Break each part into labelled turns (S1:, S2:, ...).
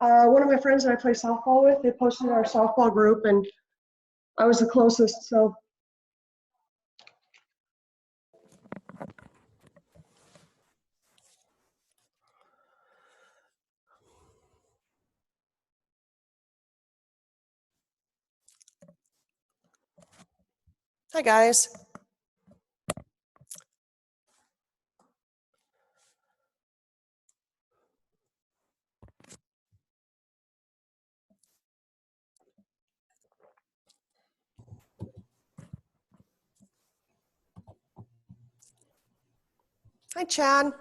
S1: One of my friends that I play softball with, they posted in our softball group, and I was the closest, so. Hi, guys. Hi, Chad.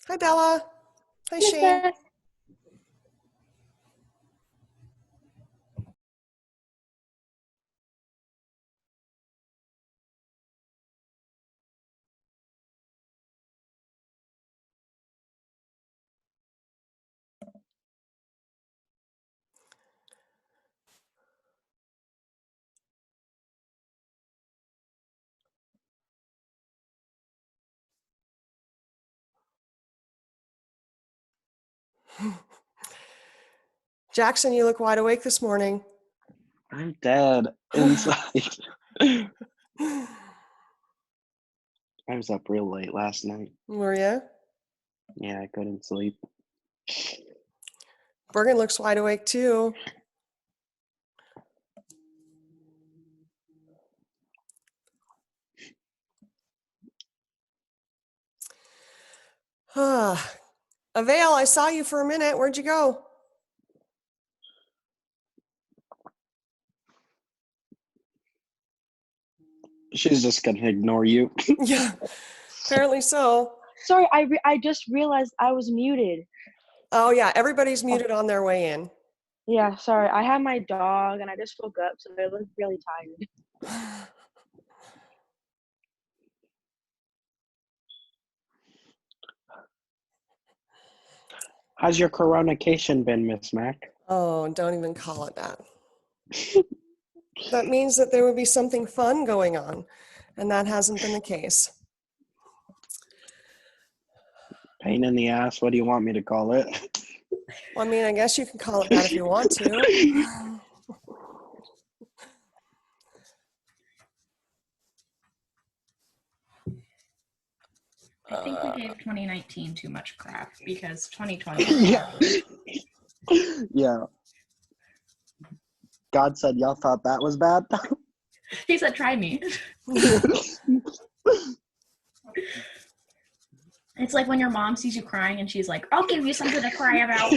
S1: Hi, Bella. Hi, Shane. Jackson, you look wide awake this morning.
S2: I'm dead inside. I was up real late last night.
S1: Were you?
S2: Yeah, I couldn't sleep.
S1: Bergen looks wide awake too. Avail, I saw you for a minute. Where'd you go?
S2: She's just gonna ignore you.
S1: Yeah, apparently so.
S3: Sorry, I just realized I was muted.
S1: Oh yeah, everybody's muted on their way in.
S3: Yeah, sorry. I have my dog and I just woke up, so I look really tired.
S2: How's your coronation been, Miss Mack?
S1: Oh, don't even call it that. That means that there would be something fun going on, and that hasn't been the case.
S2: Pain in the ass, what do you want me to call it?
S1: Well, I mean, I guess you can call it that if you want to.
S4: I think we gave 2019 too much crap because 2020.
S2: Yeah. God said y'all thought that was bad.
S4: He said, try me. It's like when your mom sees you crying and she's like, I'll give you something to cry about.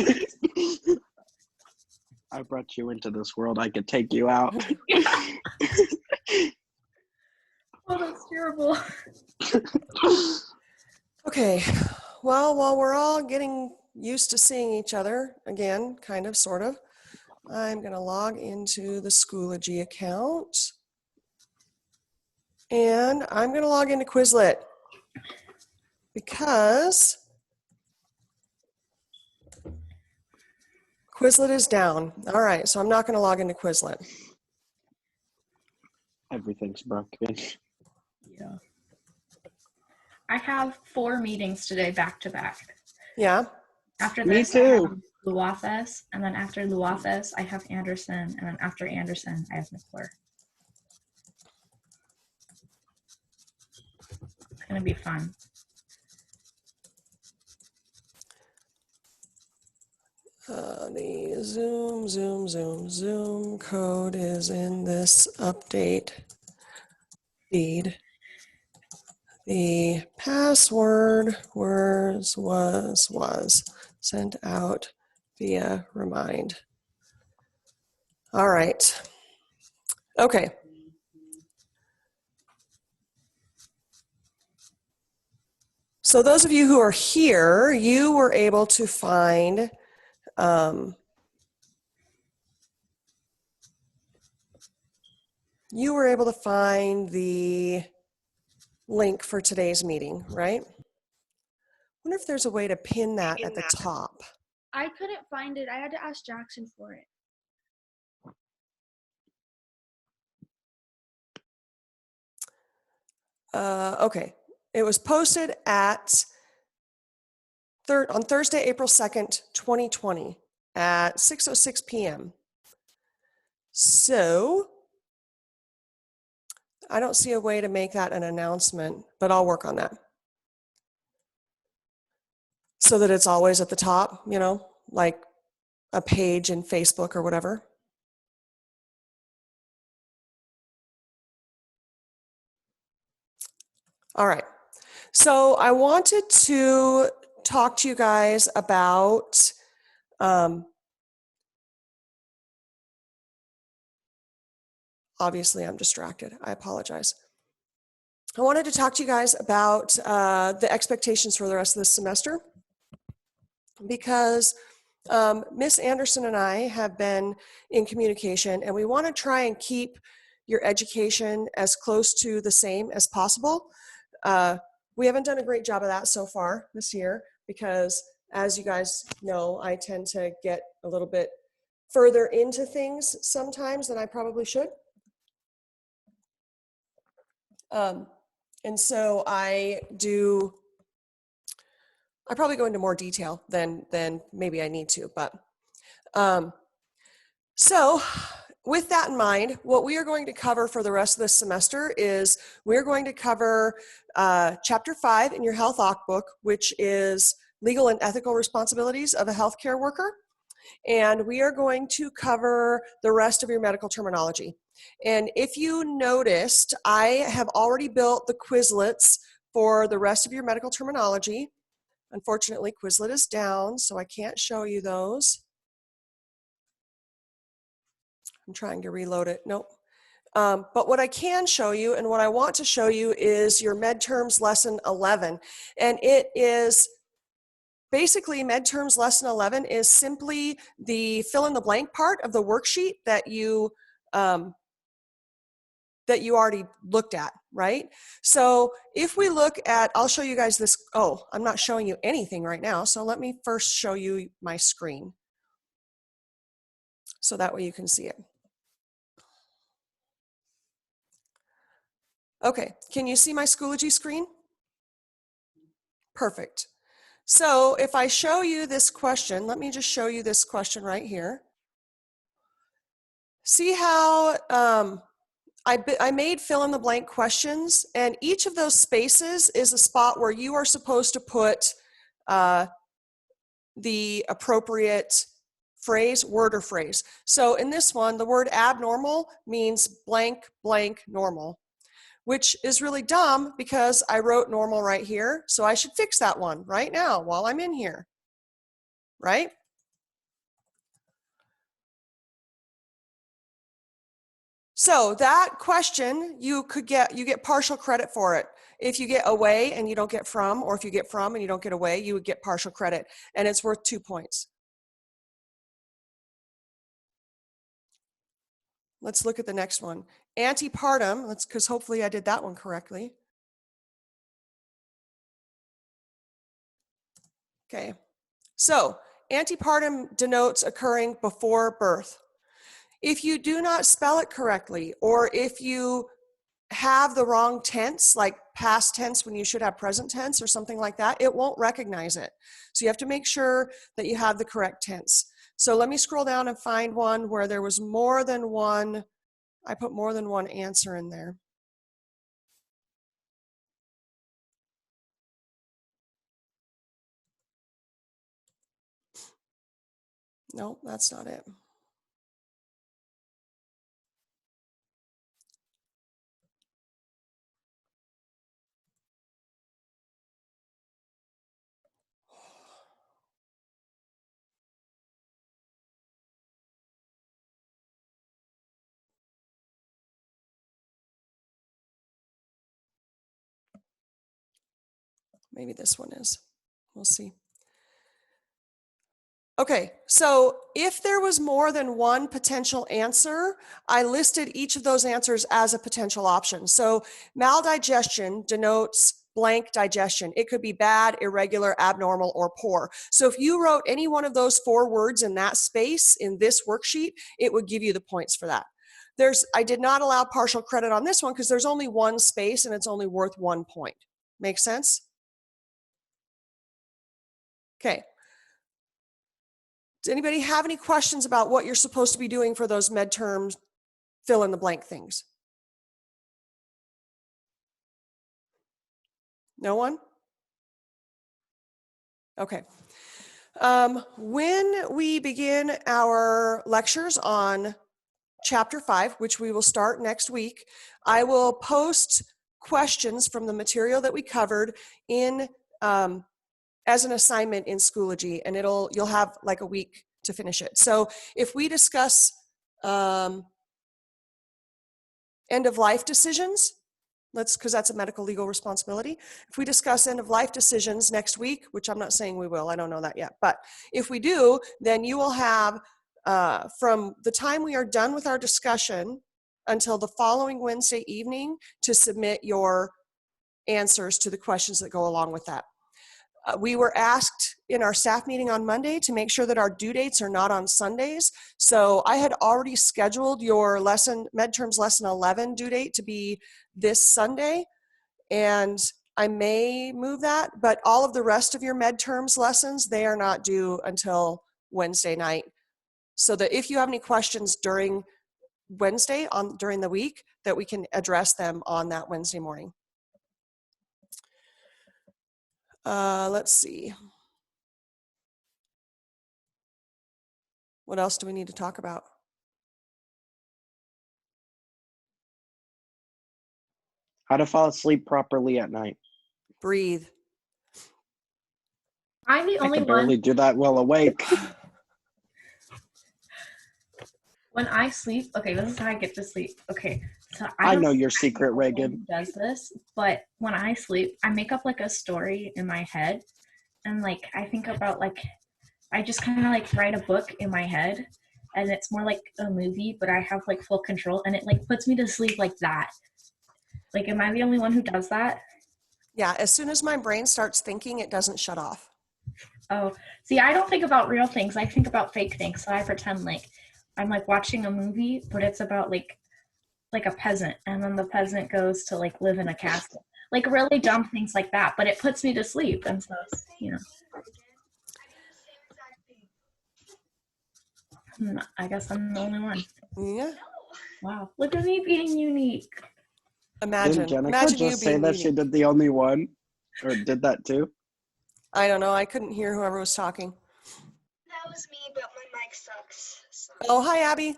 S2: I brought you into this world. I could take you out.
S4: Yeah. Oh, that's terrible.
S1: Okay, well, while we're all getting used to seeing each other again, kind of, sort of, I'm going to log into the Schoology account. And I'm going to log into Quizlet because Quizlet is down. All right, so I'm not going to log into Quizlet.
S2: Everything's broken.
S4: Yeah. I have 4 meetings today back to back.
S1: Yeah.
S4: After
S2: Me
S4: this,
S2: too.
S4: I have Luafes, and then after Luafes, I have Anderson, and then after Anderson, I have McClure. It's going to be fun.
S1: The Zoom code is in this update feed. The password was sent out via remind. All right. Okay. So those of you who are here, you were able to find the link for today's meeting, right? I wonder if there's a way to pin that at the top.
S5: I couldn't find it. I had to ask Jackson for it.
S1: Okay. It was posted at on Thursday, April 2nd, 2020 at 6:06 p.m. So I don't see a way to make that an announcement, but I'll work on that. So that it's always at the top, you know, like a page in Facebook or whatever. All right. So I wanted to talk to you guys about obviously I'm distracted. I apologize. I wanted to talk to you guys about the expectations for the rest of this semester, because Miss Anderson and I have been in communication, and we want to try and keep your education as close to the same as possible. We haven't done a great job of that so far this year because, as you guys know, I tend to get a little bit further into things sometimes than I probably should. And so I probably go into more detail than maybe I need to, but so with that in mind, what we are going to cover for the rest of this semester is we're going to cover Chapter 5 in your Health Occ book, which is Legal and Ethical Responsibilities of a Healthcare Worker. And we are going to cover the rest of your medical terminology. And if you noticed, I have already built the Quizlets for the rest of your medical terminology. Unfortunately, Quizlet is down, so I can't show you those. I'm trying to reload it. Nope. But what I can show you and what I want to show you is your MedTerms Lesson 11. And it is basically MedTerms Lesson 11 is simply the fill in the blank part of the worksheet that you already looked at, right? So if we look at, I'll show you guys this. Oh, I'm not showing you anything right now. So let me first show you my screen. So that way you can see it. Okay, can you see my Schoology screen? Perfect. So if I show you this question, let me just show you this question right here. See how I made fill in the blank questions, and each of those spaces is a spot where you are supposed to put the appropriate phrase, word or phrase. So in this one, the word abnormal means blank, blank, normal, which is really dumb because I wrote normal right here. So I should fix that one right now while I'm in here, right? So that question, you get partial credit for it. If you get away and you don't get from, or if you get from and you don't get away, you would get partial credit, and it's worth 2 points. Let's look at the next one. Antepartum, because hopefully I did that one correctly. Okay, so antepartum denotes occurring before birth. If you do not spell it correctly, or if you have the wrong tense, like past tense when you should have present tense or something like that, it won't recognize it. So you have to make sure that you have the correct tense. So let me scroll down and find one where there was more than one, I put more than one answer in there. No, that's not it. Maybe this one is. We'll see. Okay, so if there was more than one potential answer, I listed each of those answers as a potential option. So maldigestion denotes blank digestion. It could be bad, irregular, abnormal, or poor. So if you wrote any one of those 4 words in that space in this worksheet, it would give you the points for that. I did not allow partial credit on this one because there's only one space and it's only worth 1 point. Make sense? Okay. Does anybody have any questions about what you're supposed to be doing for those midterms fill in the blank things? No one? Okay. When we begin our lectures on Chapter 5, which we will start next week, I will post questions from the material that we covered in as an assignment in Schoology, and you'll have like a week to finish it. So if we discuss end of life decisions, because that's a medical legal responsibility. If we discuss end of life decisions next week, which I'm not saying we will, I don't know that yet, but if we do, then you will have from the time we are done with our discussion until the following Wednesday evening to submit your answers to the questions that go along with that. We were asked in our staff meeting on Monday to make sure that our due dates are not on Sundays. So I had already scheduled your midterms lesson 11 due date to be this Sunday. And I may move that, but all of the rest of your midterms lessons, they are not due until Wednesday night. So that if you have any questions during Wednesday during the week, that we can address them on that Wednesday morning. Let's see. What else do we need to talk about?
S2: How to fall asleep properly at night.
S1: Breathe.
S4: I'm the
S2: I
S4: only
S2: can barely
S4: one.
S2: do that while awake.
S4: When I sleep, okay, this is how I get to sleep. Okay, so
S2: I
S4: don't
S2: know your
S4: exactly
S2: secret,
S4: know
S2: Reagan.
S4: who does this, but when I sleep, I make up like a story in my head, and like I think about like I just kind of like write a book in my head, and it's more like a movie, but I have like full control, and it like puts me to sleep like that. Like, am I the only one who does that?
S1: Yeah, as soon as my brain starts thinking, it doesn't shut off.
S4: Oh, see, I don't think about real things. I think about fake things. So I pretend like I'm like watching a movie, but it's about like a peasant, and then the peasant goes to like live in a castle. Like really dumb things like that, but it puts me to sleep. And so, I guess I'm the only one.
S1: Yeah.
S4: Wow. Look at me being unique.
S2: Didn't Jenica
S1: Imagine you
S2: just say
S1: being
S2: that she
S1: unique.
S2: did the only one? Or did that too?
S1: I don't know. I couldn't hear whoever was talking.
S5: That was me, but my mic sucks. So.
S1: Oh, hi, Abby.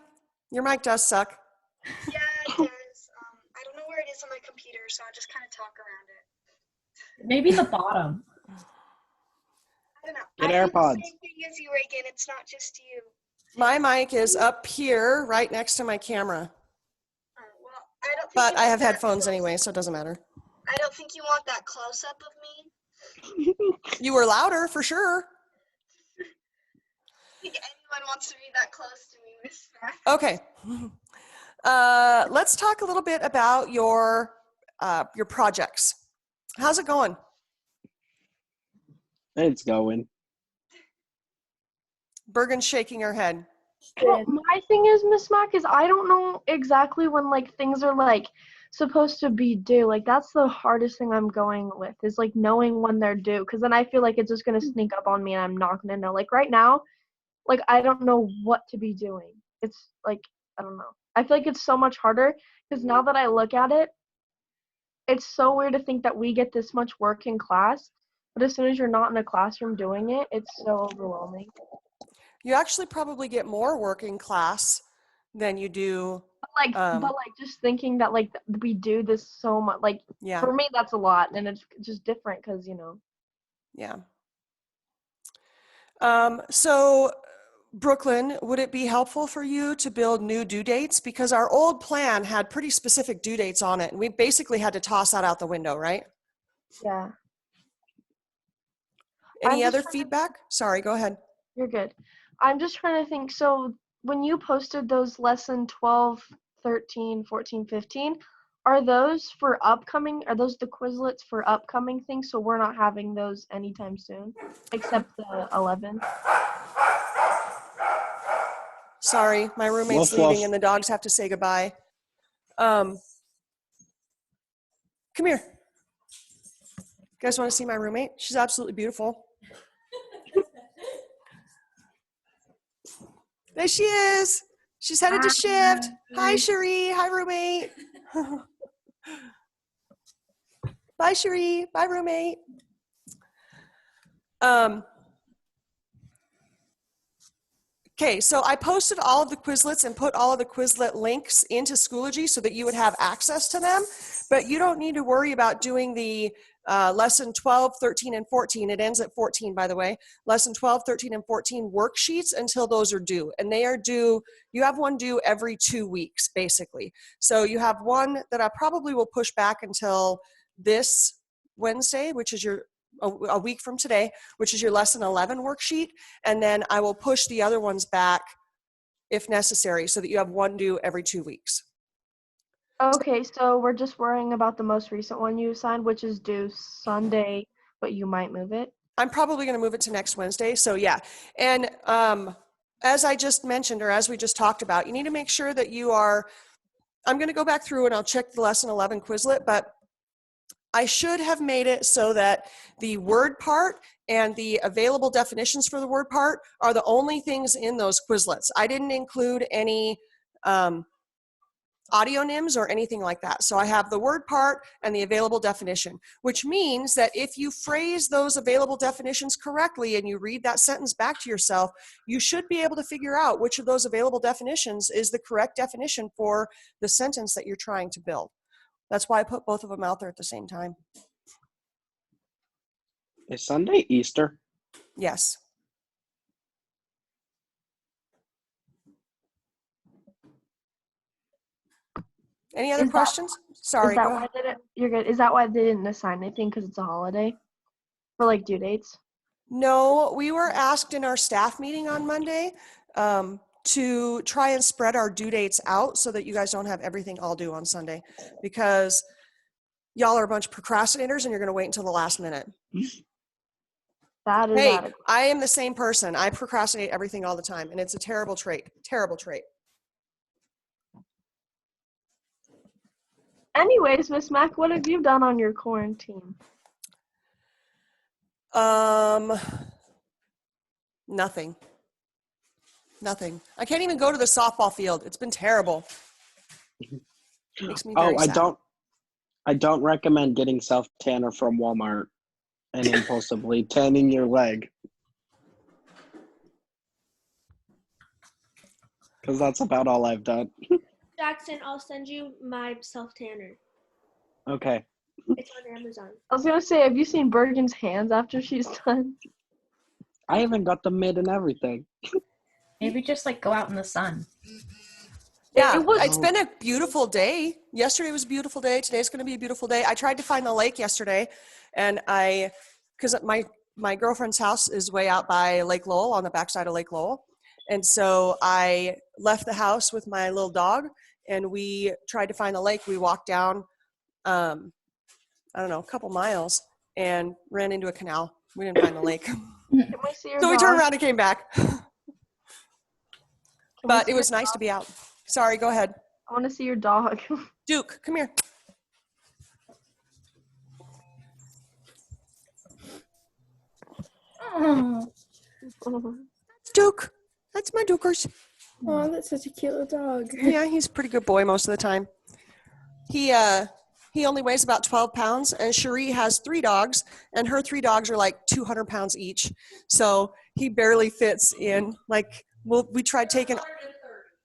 S1: Your mic does suck.
S5: Yeah, it does. I don't know where it is on my computer, so I'll just kind of talk around it.
S4: Maybe the bottom.
S5: I don't know.
S2: Get
S5: I do
S2: AirPods.
S5: the same thing as you, Reagan. It's not just you.
S1: My mic is up here, right next to my camera.
S5: Well, I don't think
S1: But
S5: you
S1: I
S5: want
S1: have
S5: that
S1: headphones
S5: close.
S1: anyway, so it doesn't matter.
S5: I don't think you want that close up of me.
S1: You were louder for sure.
S5: I think anyone wants to be that close to me, Miss Mack.
S1: Okay. Let's talk a little bit about your projects. How's it going?
S2: It's going.
S1: Bergen's shaking her head.
S3: Well, my thing is, Miss Mack, is I don't know exactly when like things are like supposed to be due. Like that's the hardest thing I'm going with is like knowing when they're due, because then I feel like it's just gonna sneak up on me and I'm not gonna know. Like right now, like I don't know what to be doing. It's like I don't know. I feel like it's so much harder because now that I look at it, it's so weird to think that we get this much work in class, but as soon as you're not in a classroom doing it, it's so overwhelming.
S1: You actually probably get more work in class than you do.
S3: But just thinking that like we do this so much, like
S1: Yeah.
S3: for me that's a lot, and it's just different because
S1: Yeah. So Brooklyn, would it be helpful for you to build new due dates? Because our old plan had pretty specific due dates on it, and we basically had to toss that out the window, right?
S3: Yeah.
S1: Any other feedback? Sorry, go ahead.
S3: You're good. I'm just trying to think. So when you posted those lesson 12, 13, 14, 15, are those for upcoming? Are those the Quizlets for upcoming things? So we're not having those anytime soon, except the 11.
S1: Sorry, my roommate's
S2: Woof,
S1: leaving
S2: woof.
S1: and the dogs have to say goodbye. Come here. You guys want to see my roommate? She's absolutely beautiful. There she is. She's headed to shift. Hi,
S4: Hi.
S1: Cherie. Hi, roommate. Bye, Cherie. Bye, roommate. Okay, so I posted all of the Quizlets and put all of the Quizlet links into Schoology so that you would have access to them, but you don't need to worry about doing the lesson 12, 13, and 14. It ends at 14, by the way. Lesson 12, 13, and 14 worksheets until those are due. And they are due, you have one due every 2 weeks, basically. So you have one that I probably will push back until this Wednesday, which is a week from today, which is your lesson 11 worksheet. And then I will push the other ones back if necessary so that you have one due every 2 weeks.
S3: Okay, so we're just worrying about the most recent one you assigned, which is due Sunday, but you might move it.
S1: I'm probably going to move it to next Wednesday. So yeah. And as I just mentioned, or as we just talked about, you need to make sure that you are, I'm going to go back through and I'll check the lesson 11 Quizlet, but I should have made it so that the word part and the available definitions for the word part are the only things in those Quizlets. I didn't include any audio NIMs or anything like that. So I have the word part and the available definition, which means that if you phrase those available definitions correctly and you read that sentence back to yourself, you should be able to figure out which of those available definitions is the correct definition for the sentence that you're trying to build. That's why I put both of them out there at the same time.
S2: Is Sunday Easter?
S1: Yes. Any other questions? Sorry.
S3: Is that
S1: Go
S3: why
S1: ahead.
S3: they didn't? You're good. Is that why they didn't assign anything because it's a holiday for like due dates?
S1: No, we were asked in our staff meeting on Monday to try and spread our due dates out so that you guys don't have everything all due on Sunday, because y'all are a bunch of procrastinators and you're going to wait until the last minute.
S3: That is
S1: Hey,
S3: adequate.
S1: I am the same person. I procrastinate everything all the time, and it's a terrible trait. Terrible trait.
S3: Anyways, Miss Mack, what have you done on your quarantine?
S1: Nothing. Nothing. I can't even go to the softball field. It's been terrible. Makes me very sad.
S2: I don't recommend getting self-tanner from Walmart and impulsively tanning your leg. Because that's about all I've done.
S6: Jackson, I'll send you my self-tanner.
S2: Okay.
S6: It's on Amazon.
S3: I was gonna say, have you seen Bergen's hands after she's done?
S2: I even got them made and everything.
S4: Maybe just like go out in the sun.
S1: Yeah,
S3: was-
S1: it's been a beautiful day. Yesterday was a beautiful day. Today's going to be a beautiful day. I tried to find the lake yesterday, and because my girlfriend's house is way out by Lake Lowell, on the backside of Lake Lowell. And so I left the house with my little dog, and we tried to find the lake. We walked down, I don't know, a couple miles, and ran into a canal. We didn't find the lake.
S3: Can we see your
S1: So we
S3: dog?
S1: turned around and came back.
S3: Can we
S1: But
S3: see
S1: it was
S3: your
S1: nice
S3: dog?
S1: to be out. Sorry, go ahead.
S3: I want to see your dog.
S1: Duke, come here.
S4: Oh,
S1: Duke. That's my Dukers.
S7: Oh, that's such a cute little dog.
S1: Yeah, he's a pretty good boy most of the time. He only weighs about 12 pounds, and Cherie has 3 dogs, and her 3 dogs are like 200 pounds each. So he barely fits in. Like, we tried taking.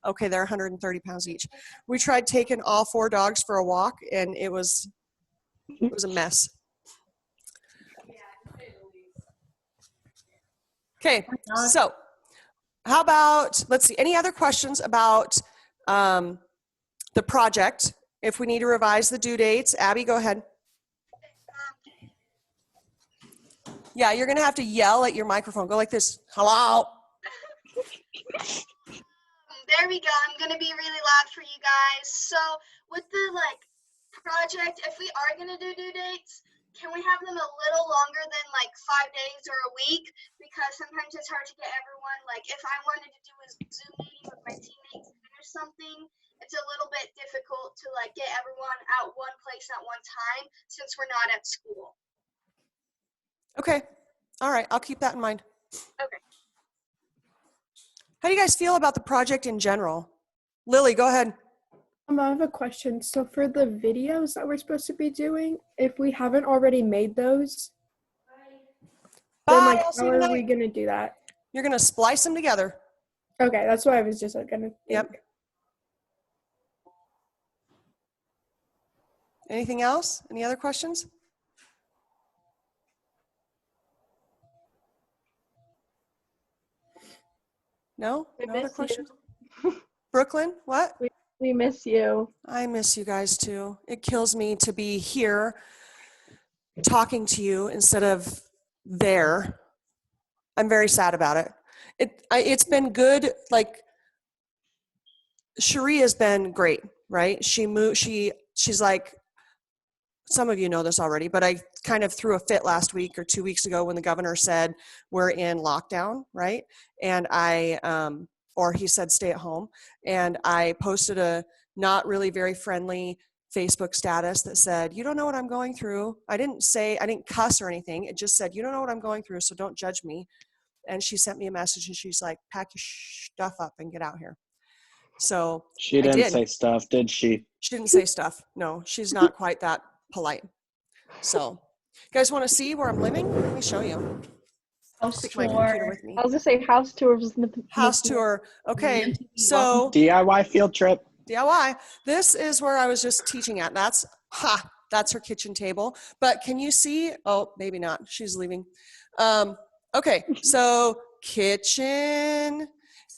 S1: Okay, they're 130 pounds each. We tried taking all 4 dogs for a walk, and it was a mess. Okay, so how about, let's see, any other questions about the project? If we need to revise the due dates, Abby, go ahead. Yeah, you're gonna have to yell at your microphone. Go like this, hello.
S5: There we go. I'm gonna be really loud for you guys. So with the project, if we are gonna do due dates, can we have them a little longer than 5 days or a week? Because sometimes it's hard to get everyone. Like if I wanted to do a Zoom meeting with my teammates or something, it's a little bit difficult to get everyone at one place at one time since we're not at school.
S1: Okay, all right, I'll keep that in mind.
S5: Okay.
S1: How do you guys feel about the project in general? Lily, go ahead.
S7: I have a question. So for the videos that we're supposed to be doing, if we haven't already made those, then
S1: Bye,
S7: like
S1: I'll see
S7: how
S1: you
S7: are
S1: tonight.
S7: we gonna do that?
S1: You're gonna splice them together.
S7: Okay, that's what I was just gonna think.
S1: Yep. Anything else? Any other questions? No?
S3: We
S1: No other
S3: miss you.
S1: questions? Brooklyn, what?
S3: We miss you.
S1: I miss you guys too. It kills me to be here talking to you instead of there. I'm very sad about it. It's been good. Like Cherie has been great, right? She's like, some of you know this already, but I kind of threw a fit last week or 2 weeks ago when the governor said we're in lockdown, right? And or he said stay at home. And I posted a not really very friendly Facebook status that said, you don't know what I'm going through. I didn't cuss or anything. It just said, you don't know what I'm going through, so don't judge me. And she sent me a message and she's like, pack your stuff up and get out here. So
S2: She
S1: I
S2: didn't
S1: did.
S2: say stuff, did she?
S1: She didn't say stuff. No, she's not quite that polite. So, you guys want to see where I'm living? Let me show you.
S4: House
S1: Take my computer
S4: tour.
S1: with me.
S3: I was gonna say house tour was
S1: House tour. Okay,
S4: MTV,
S1: so
S2: DIY field trip.
S1: DIY. This is where I was just teaching at. That's her kitchen table. But can you see? Oh, maybe not. She's leaving. Okay, so kitchen,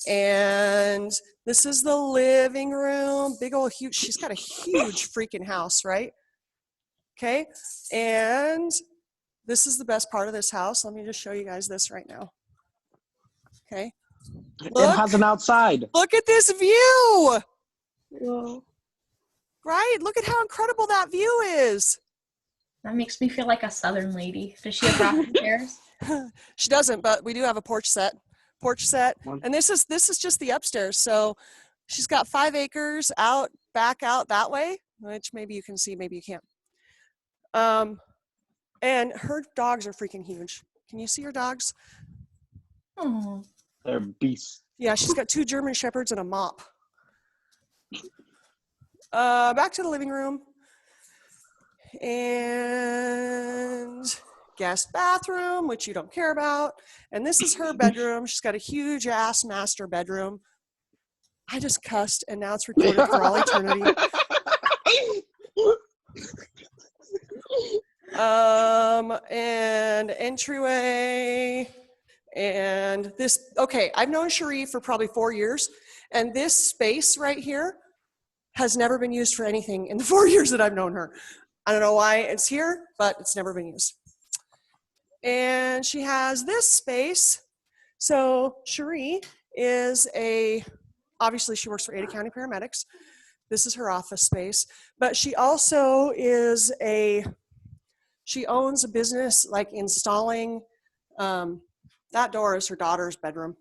S1: and this is the living room. Big old huge. She's got a huge freaking house, right? Okay, and this is the best part of this house. Let me just show you guys this right now. Okay.
S2: It has an outside.
S1: Look at this view.
S3: Whoa.
S1: Right? Look at how incredible that view is.
S4: That makes me feel like a Southern lady. Does she have rocking chairs?
S1: She doesn't, but we do have a porch set. And this is just the upstairs. So she's got 5 acres back out that way, which maybe you can see, maybe you can't. And her dogs are freaking huge. Can you see her dogs?
S4: Oh.
S2: They're beasts.
S1: Yeah, she's got 2 German Shepherds and a mop. Back to the living room. And guest bathroom, which you don't care about. And this is her bedroom. She's got a huge ass master bedroom. I just cussed, and now it's recorded for all eternity. And entryway. And this, okay, I've known Cherie for probably 4 years, and this space right here has never been used for anything in the 4 years that I've known her. I don't know why it's here, but it's never been used. And she has this space. So Cherie is obviously she works for Ada County Paramedics. This is her office space, but she also she owns a business like installing, that door is her daughter's bedroom.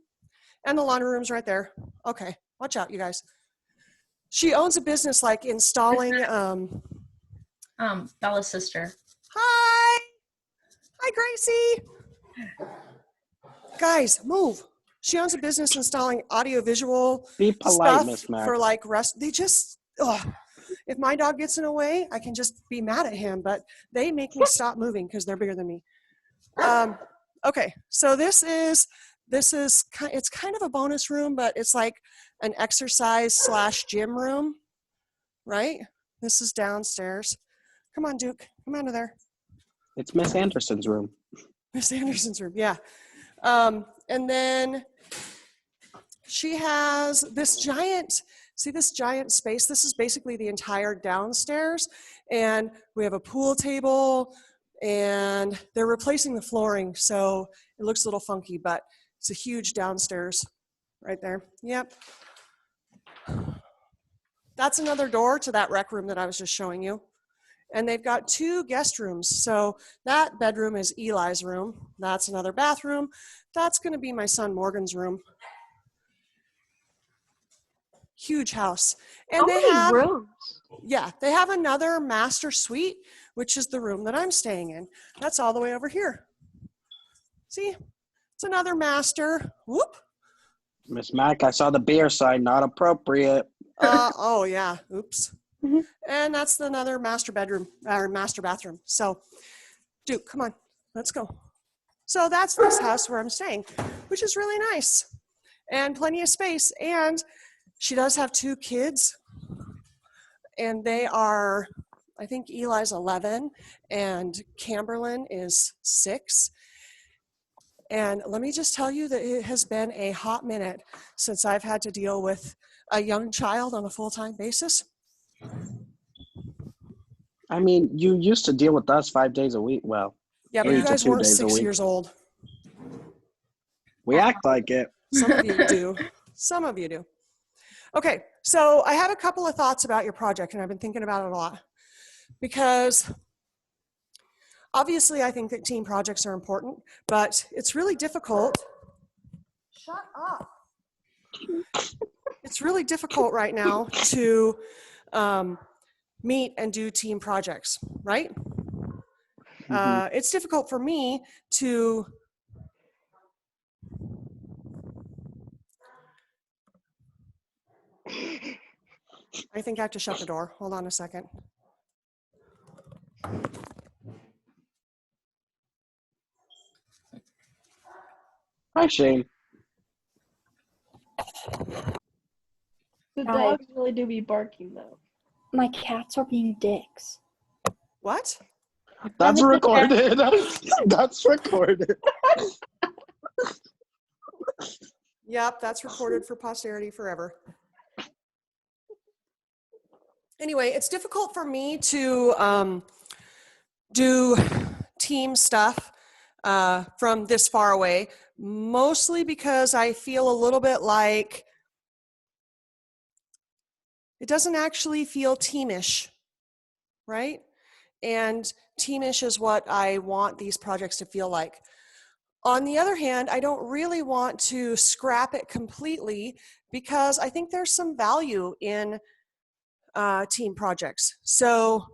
S1: And the laundry room's right there. Okay, watch out, you guys. She owns a business like installing,
S4: Bella's sister.
S1: Hi, Gracie. Guys, move. She owns a business installing audiovisual
S2: Be polite,
S1: stuff
S2: Miss Mack.
S1: for like if my dog gets in a way, I can just be mad at him, but they make me stop moving because they're bigger than me. Okay, so it's kind of a bonus room, but it's like an exercise / gym room, right? This is downstairs. Come on, Duke, come out of there.
S2: It's Miss Anderson's room.
S1: Miss Anderson's room, yeah. And then she has this giant space. This is basically the entire downstairs. And we have a pool table, and they're replacing the flooring, so it looks a little funky, but it's a huge downstairs right there. Yep. That's another door to that rec room that I was just showing you. And they've got 2 guest rooms. So that bedroom is Eli's room. That's another bathroom. That's going to be my son Morgan's room. Huge house. And
S3: How many rooms?
S1: Yeah, they have another master suite, which is the room that I'm staying in. That's all the way over here. See? It's another master. Whoop.
S2: Miss Mack, I saw the beer sign, not appropriate.
S1: Oh yeah, oops.
S7: Mhm.
S1: And that's another master bedroom or master bathroom. So, Duke, come on, let's go. So that's this house where I'm staying, which is really nice and plenty of space. And she does have 2 kids, and they are, I think Eli's 11 and Camberlin is 6. And let me just tell you that it has been a hot minute since I've had to deal with a young child on a full-time basis.
S2: I mean, you used to deal with us 5 days a week. Well,
S1: Yeah, but
S2: 3
S1: you
S2: to
S1: guys
S2: 2
S1: weren't
S2: days a
S1: 6
S2: week.
S1: years old.
S2: We act like it.
S1: Some of you do. Some of you do. Okay, so I have a couple of thoughts about your project, and I've been thinking about it a lot. Because obviously I think that team projects are important, but it's really difficult. Shut up. It's really difficult right now to meet and do team projects, right? It's difficult for me to I think I have to shut the door. Hold on a second.
S2: Hi, Shane.
S3: The
S7: Hi.
S3: dogs really do be barking though.
S7: My cats are being dicks.
S1: What?
S2: That's
S7: Have a good
S2: recorded. That's recorded.
S1: Yep, that's recorded for posterity forever. Anyway, it's difficult for me to do team stuff from this far away, mostly because I feel a little bit like it doesn't actually feel teamish, right? And teamish is what I want these projects to feel like. On the other hand, I don't really want to scrap it completely because I think there's some value in team projects. So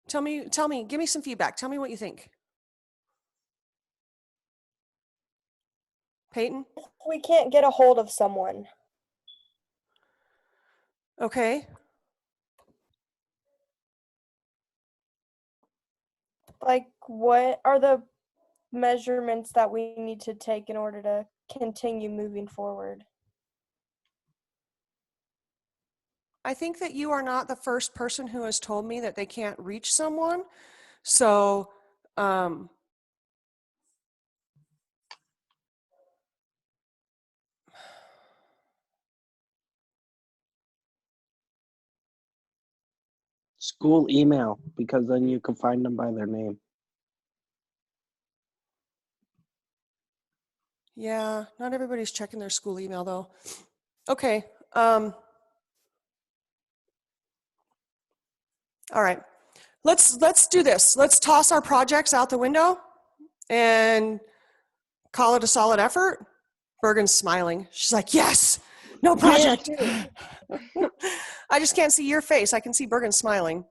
S1: tell me, give me some feedback. Tell me what you think. Peyton?
S8: We can't get a hold of someone.
S1: Okay.
S8: Like, what are the measurements that we need to take in order to continue moving forward?
S1: I think that you are not the first person who has told me that they can't reach someone. So,
S2: School email, because then you can find them by their name.
S1: yeah, not everybody's checking their school email though. Okay. All right. Let's do this. Let's toss our projects out the window and call it a solid effort. Bergen's smiling. She's like, yes, no project. I just can't see your face. I can see Bergen smiling.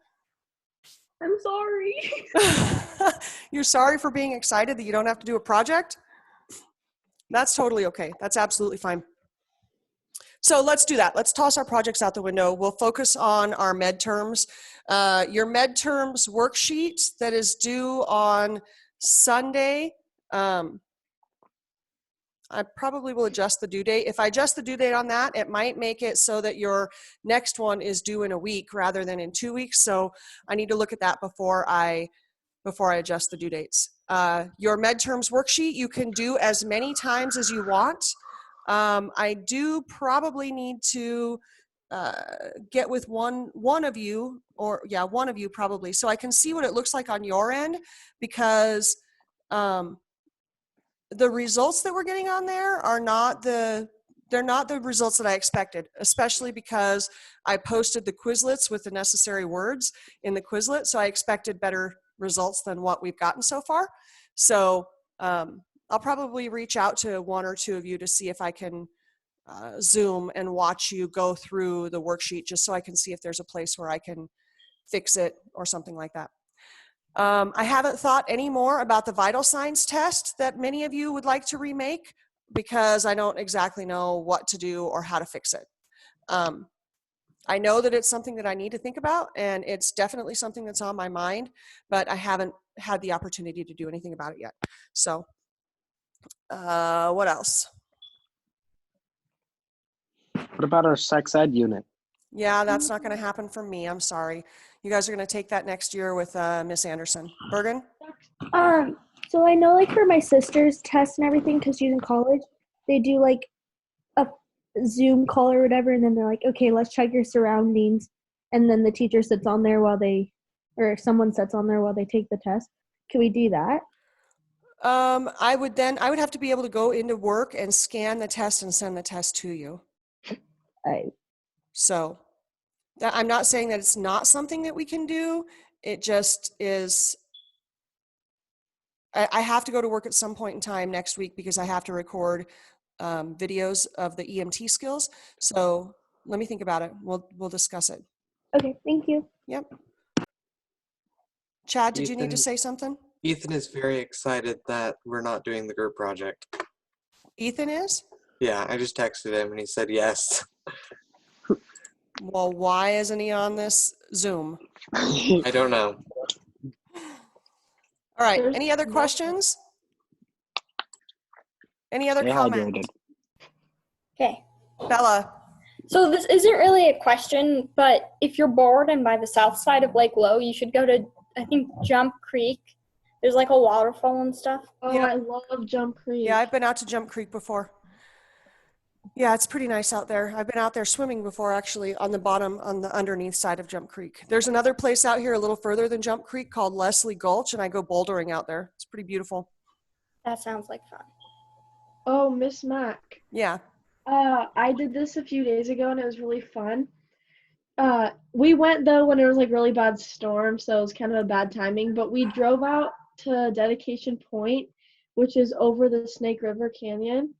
S3: I'm sorry.
S1: You're sorry for being excited that you don't have to do a project? That's totally okay. That's absolutely fine. So let's do that. Let's toss our projects out the window. We'll focus on our midterms. Your midterms worksheet that is due on Sunday. I probably will adjust the due date. If I adjust the due date on that, it might make it so that your next one is due in a week rather than in 2 weeks. So I need to look at that before I adjust the due dates. Your midterms worksheet, you can do as many times as you want. I do probably need to get with one of you, or yeah, one of you probably, so I can see what it looks like on your end, because the results that we're getting on there are they're not the results that I expected, especially because I posted the Quizlets with the necessary words in the Quizlet, so I expected better results than what we've gotten so far. So I'll probably reach out to 1 or 2 of you to see if I can Zoom and watch you go through the worksheet, just so I can see if there's a place where I can fix it or something like that. I haven't thought any more about the vital signs test that many of you would like to remake because I don't exactly know what to do or how to fix it. I know that it's something that I need to think about, and it's definitely something that's on my mind, but I haven't had the opportunity to do anything about it yet. So, what else?
S2: What about our sex ed unit?
S1: Yeah, that's not going to happen for me. I'm sorry. You guys are going to take that next year with Miss Anderson. Bergen?
S6: So I know, like, for my sister's tests and everything, because she's in college, they do like a Zoom call or whatever, and then they're like, okay, let's check your surroundings, and then the teacher sits on there or someone sits on there while they take the test. Can we do that?
S1: I would have to be able to go into work and scan the test and send the test to you. So I'm not saying that it's not something that we can do. It just is. I have to go to work at some point in time next week because I have to record videos of the EMT skills. So let me think about it. We'll discuss it.
S6: Okay, thank you.
S1: Yep. Chad, did you need to say something?
S9: Ethan is very excited that we're not doing the group project.
S1: Ethan is?
S9: Yeah, I just texted him and he said yes.
S1: Well, why isn't he on this Zoom?
S9: I don't know.
S1: All right. Any other questions? Any other
S2: Stay
S1: comments?
S2: hydrated.
S10: Okay.
S1: Bella.
S10: So this isn't really a question, but if you're bored and by the south side of Lake Low, you should go to, I think, Jump Creek. There's like a waterfall and stuff.
S3: Oh,
S1: Yeah.
S3: I love Jump Creek.
S1: Yeah, I've been out to Jump Creek before. Yeah, it's pretty nice out there. I've been out there swimming before, actually, on the underneath side of Jump Creek. There's another place out here a little further than Jump Creek called Leslie Gulch, and I go bouldering out there. It's pretty beautiful.
S10: That sounds like fun.
S3: Oh, Miss Mack.
S1: Yeah.
S3: I did this a few days ago, and it was really fun. We went, though, when it was like really bad storm, so it was kind of a bad timing, but we drove out to Dedication Point, which is over the Snake River Canyon,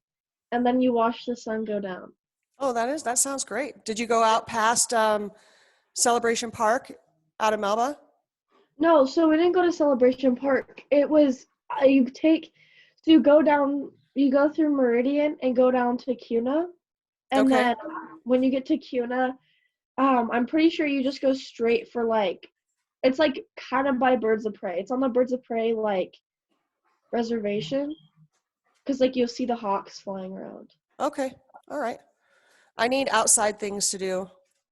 S3: and then you watch the sun go down.
S1: Oh, that sounds great. Did you go out past Celebration Park out of Melba?
S3: No, so we didn't go to Celebration Park. It was you go down, you go through Meridian and go down to Cuna, and
S1: Okay.
S3: then when you get to Cuna, I'm pretty sure you just go straight for it's like kind of by Birds of Prey. It's on the Birds of Prey like reservation, because like you'll see the hawks flying around.
S1: Okay. All right. I need outside things to do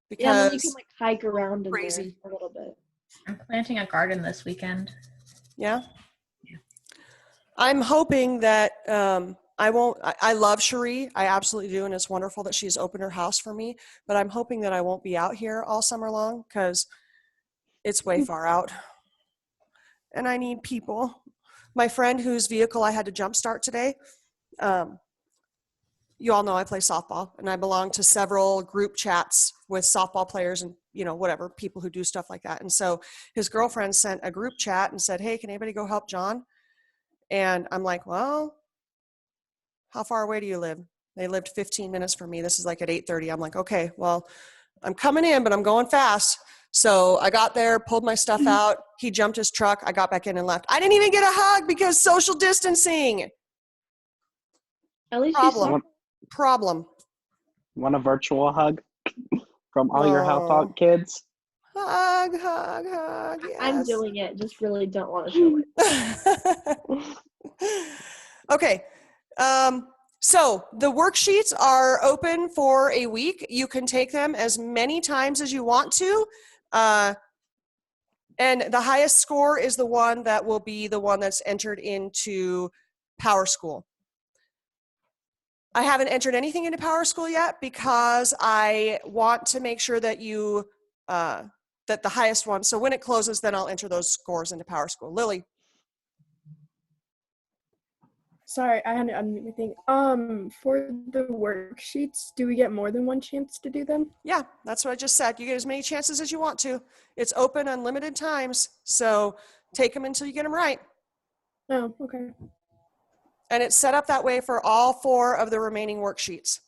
S1: because
S3: Yeah, and then you can like hike around in
S1: crazy.
S3: there a little bit.
S4: I'm planting a garden this weekend.
S1: Yeah. I'm hoping that I love Cherie. I absolutely do. And it's wonderful that she's opened her house for me. But I'm hoping that I won't be out here all summer long because it's way far out. And I need people. My friend whose vehicle I had to jumpstart today, you all know I play softball. And I belong to several group chats with softball players and, whatever, people who do stuff like that. And so his girlfriend sent a group chat and said, hey, can anybody go help John? And I'm like, well, how far away do you live? They lived 15 minutes from me. This is like at 8:30. I'm like, okay, well, I'm coming in, but I'm going fast. So I got there, pulled my stuff out. He jumped his truck. I got back in and left. I didn't even get a hug because social distancing.
S3: At least
S1: Problem.
S2: Want a virtual hug from all your Health Talk kids?
S1: Hug, yes.
S3: I'm doing it, just really don't want to show it.
S1: Okay. So the worksheets are open for a week. You can take them as many times as you want to. And the highest score is the one that will be the one that's entered into PowerSchool. I haven't entered anything into PowerSchool yet because I want to make sure that that the highest one, so when it closes, then I'll enter those scores into PowerSchool. Lily.
S7: Sorry, I had to unmute my thing. For the worksheets, do we get more than one chance to do them?
S1: Yeah, that's what I just said. You get as many chances as you want to. It's open unlimited times, so take them until you get them right.
S7: Oh, okay.
S1: And it's set up that way for all 4 of the remaining worksheets.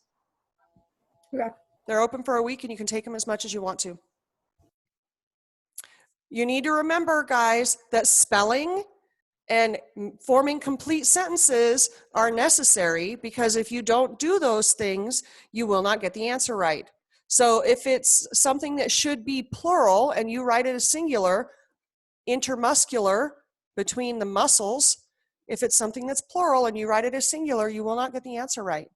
S7: Okay.
S1: They're open for a week and you can take them as much as you want to. You need to remember, guys, that spelling and forming complete sentences are necessary, because if you don't do those things, you will not get the answer right. So if it's something that should be plural and you write it as singular, intermuscular, between the muscles, if it's something that's plural and you write it as singular, you will not get the answer right.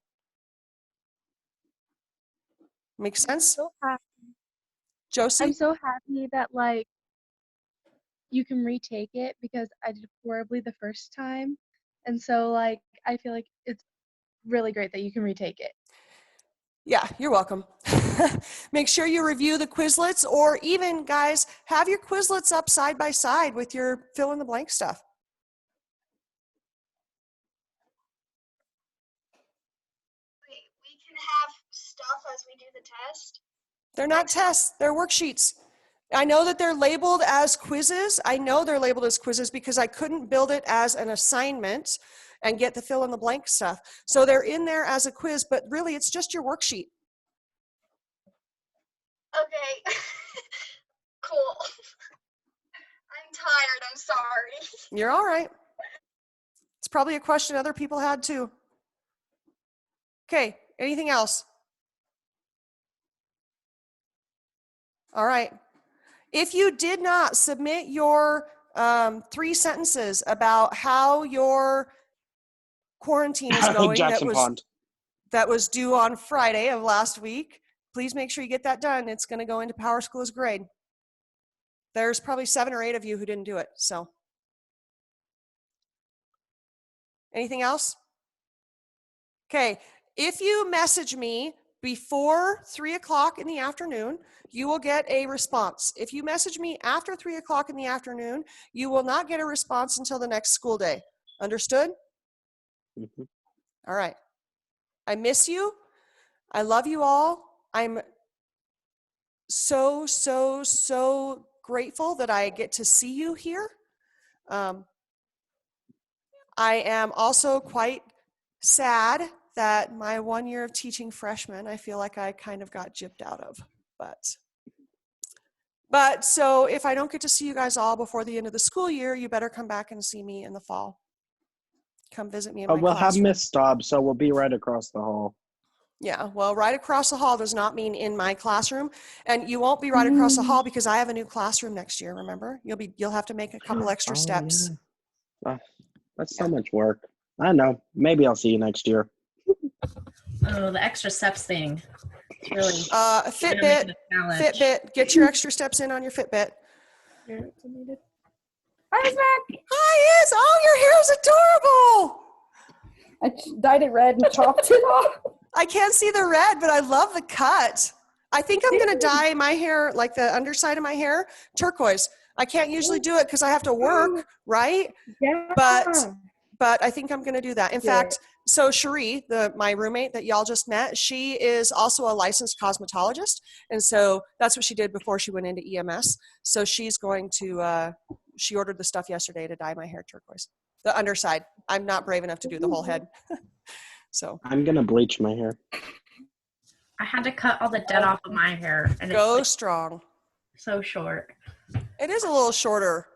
S1: Make sense?
S3: So happy.
S1: Josie?
S3: I'm so happy that like you can retake it, because I did horribly the first time. And so like I feel like it's really great that you can retake it.
S1: Yeah, you're welcome. Make sure you review the Quizlets, or even, guys, have your Quizlets up side by side with your fill in the blank stuff.
S5: Wait, we can have stuff as we do the test?
S1: They're not tests, they're worksheets. I know that they're labeled as quizzes. I know they're labeled as quizzes because I couldn't build it as an assignment and get the fill in the blank stuff. So they're in there as a quiz, but really it's just your worksheet.
S5: Okay. Cool. I'm tired, I'm sorry.
S1: You're all right. It's probably a question other people had too. Okay, anything else? All right. If you did not submit your 3 sentences about how your quarantine is going
S2: Jackson Pond.
S1: that was due on Friday of last week, please make sure you get that done. It's going to go into PowerSchool as a grade. There's probably 7 or 8 of you who didn't do it. So, anything else? Okay, if you message me before 3 o'clock in the afternoon, you will get a response. If you message me after 3 o'clock in the afternoon, you will not get a response until the next school day. Understood?
S2: Mm-hmm.
S1: All right. I miss you. I love you all. I'm so, so, so grateful that I get to see you here. I am also quite sad that my 1 year of teaching freshmen, I feel like I kind of got gypped out of. But so if I don't get to see you guys all before the end of the school year, you better come back and see me in the fall. Come visit me in my
S2: We'll have
S1: classroom.
S2: Miss Staub, so we'll be right across the hall.
S1: Yeah, well, right across the hall does not mean in my classroom, and you won't be right across the hall because I have a new classroom next year. Remember, you'll have to make a couple extra steps.
S2: Yeah. That's so much work. I know. Maybe I'll see you next year.
S4: Oh, the extra steps thing. It's really
S1: Fitbit, get your extra steps in on your Fitbit.
S11: Hi, Mack.
S1: Hi, Iz. Oh, your hair is adorable.
S11: I dyed it red and chopped it off.
S1: I can't see the red, but I love the cut. I think I'm going to dye my hair, like the underside of my hair, turquoise. I can't usually do it because I have to work, right?
S11: Yeah.
S1: But I think I'm going to do that. In fact, so Cherie, my roommate that y'all just met, she is also a licensed cosmetologist. And so that's what she did before she went into EMS. So she's going to, she ordered the stuff yesterday to dye my hair turquoise. The underside. I'm not brave enough to do the whole head. So
S2: I'm going to bleach my hair.
S4: I had to cut all the dead off of my hair. And
S1: go
S4: it's like
S1: strong.
S4: so short.
S1: It is a little shorter.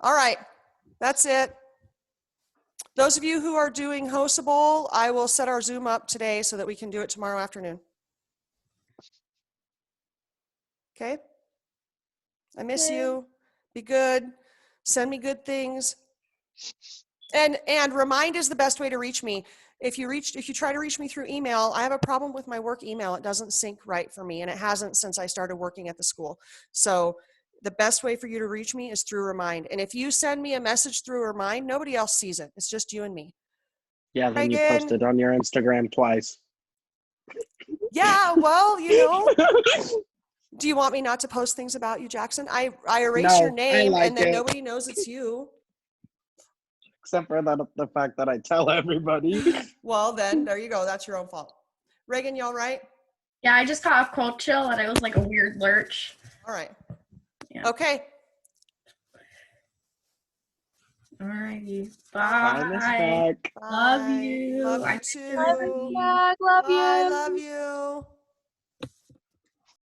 S1: All right. That's it. Those of you who are doing hostable, I will set our Zoom up today so that we can do it tomorrow afternoon. Okay? I miss you. Be good. Send me good things. And remind is the best way to reach me. If you try to reach me through email, I have a problem with my work email. It doesn't sync right for me, and it hasn't since I started working at the school. So the best way for you to reach me is through Remind. And if you send me a message through Remind, nobody else sees it. It's just you and me.
S2: Yeah, then you
S1: Megan.
S2: post it on your Instagram twice.
S1: Yeah, well, you know. Do you want me not to post things about you, Jackson? I erase your name and then nobody knows it's you.
S2: Except for the fact that I tell everybody.
S1: Well, then, there you go. That's your own fault. Reagan, you all right?
S4: Yeah, I just got a cold chill and it was like a weird lurch.
S1: All right.
S4: Yeah.
S1: Okay.
S4: Alrighty.
S2: Bye, Miss Mack.
S4: Love you.
S1: Love you too.
S3: Love you.
S1: Bye. Love you.